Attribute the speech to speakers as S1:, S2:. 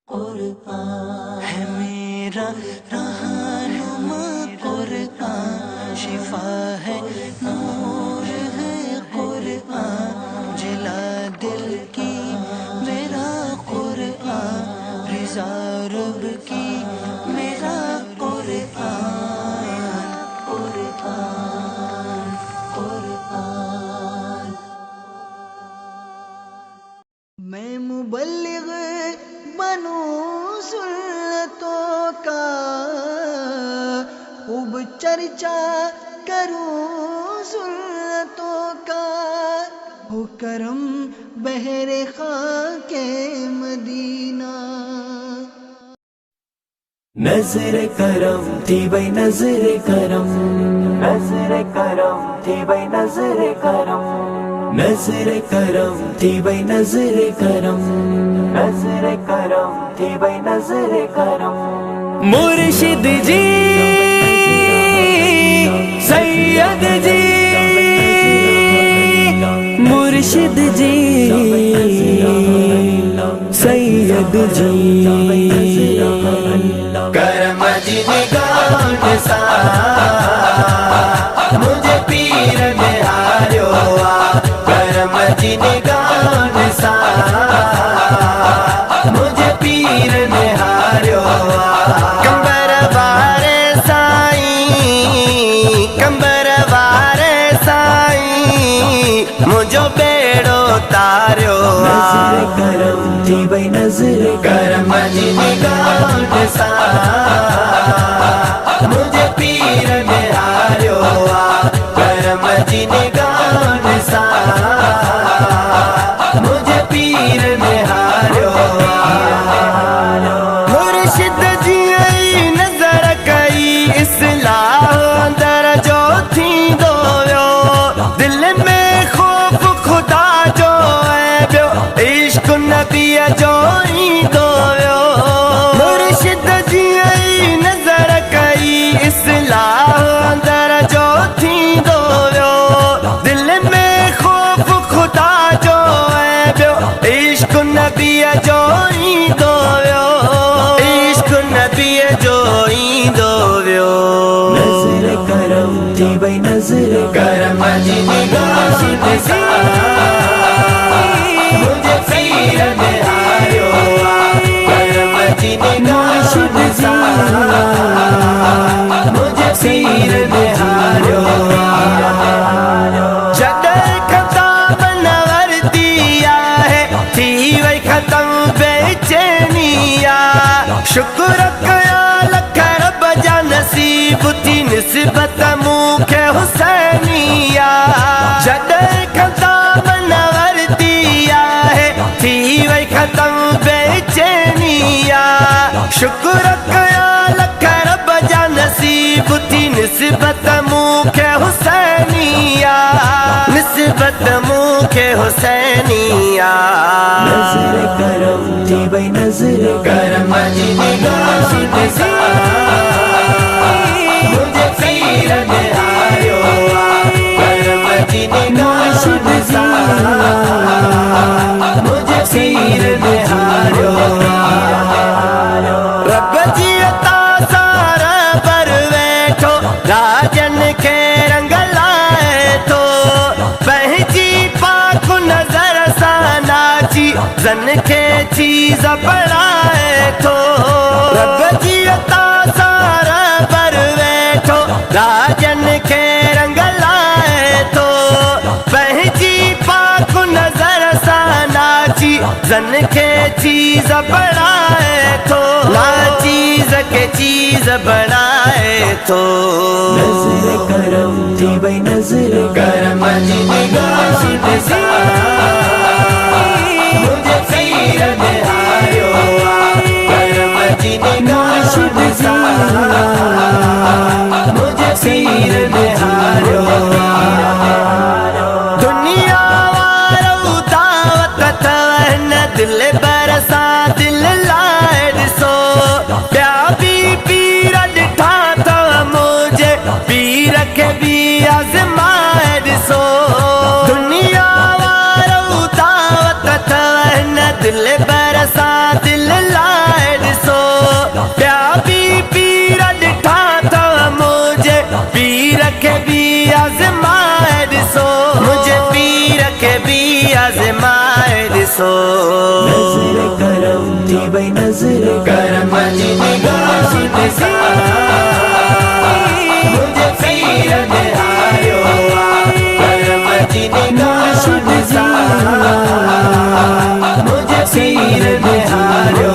S1: कुरआन है मेरा रहनुमा, कुरआन शिफा है, नूर है कुरआन, जिला दिल की मेरा कुरआन, रिज़ा रब की मेरा कुरआन, कुरआन कुरआन। मैं मुबल्लिग बनूं सुन्नतों का, खूब चर्चा करूं सुन्नतों का, हो करम बहरे खाके मदीना।
S2: नजर करम थी भाई नजर करम, नजर करम थी भाई नजर करम, नजर करम थी भाई नजर करम, नजर करम थी भाई नजर करम। मुर्शिद जी सैयद जी, मुर्शिद जी सैयद जी,
S3: करम जी निगाह सा मुझे पीर निहारो, करम जी निगाह सा मुझे पीर निहारो। कंबर वारे साईं, कंबर वारे साईं मुझो बेड़ो तारो।
S2: नजर करम थी भाई नजर
S3: करम जी निगाह सा मुझे पीर निहारो, करम जी निगाह सा मुझे पीर निहारो। मुर्शिद जी आई नजर कई इस्लाह अंदर जो थी दो, दिल में खौफ खुदा जो है ब्यो, इश्क नबी जो ही दो। मुर्शिद जी आई नजर कई इस्लाह अंदर जो थी दो, दिल में खौफ खुदा जो है ब्यो, इश्क नबी जो ही दो, इश्क नबी जो ही दो।
S2: नजर करम थी भाई नजर
S3: करम जी निगाह सा मुझे पीर निहारो, करम जी निगाह सा मुझे पीर निहारो। जद खताब नवर दिया है थी वही खत्म बेचैनिया, शुक्र कया लख रब जा नसीब थी निस्बत मुखे हुसैनिया। जद खताब नवर दिया है थी वही खत्म बेचैनिया, शुक्र कया लख रब जा नसीब थी निस्बत मुखे हुसैनिया, निस्बत मुखे हुसैनिया।
S2: नजर करम थी भाई नजर
S3: करम जी निगाह सा मुझे पीर निहारो, करम जी निगाह सा मुझे पीर निहारो। रब जी अता सारा पर बैठो, राजन के रंग लाए तो, पहची पाक नजर सा नाची जन के चीज पढ़ाए तो। रब जी अता सारा पर बैठो, राजन के रंग लाए तो, पहची पाक नजर सा नाची जन के चीज बढ़ाए तो, ना चीज के चीज बढ़ाए तो।
S2: नजर करम थी भाई नजर
S3: करम जी निगाह सा मुझे पीर निहारो, करम जी निगाह सा मुझे पीर निहारो। दुनिया वारो दावत तवन दिल बरसा दिल लाए ॾिसो, ॿिया बि पीर ॾिठा अथव मुझे, पीर खे बि आज़माए ॾिसो। दुनिया वारो दावत तवन दिल बरसा भी आजमाए दिसो।
S2: नजर करम थी भाई नजर करम जी निगाह सी मुझे पीर ने हारो करम जी निगाह सी मुझे पीर ने हारो।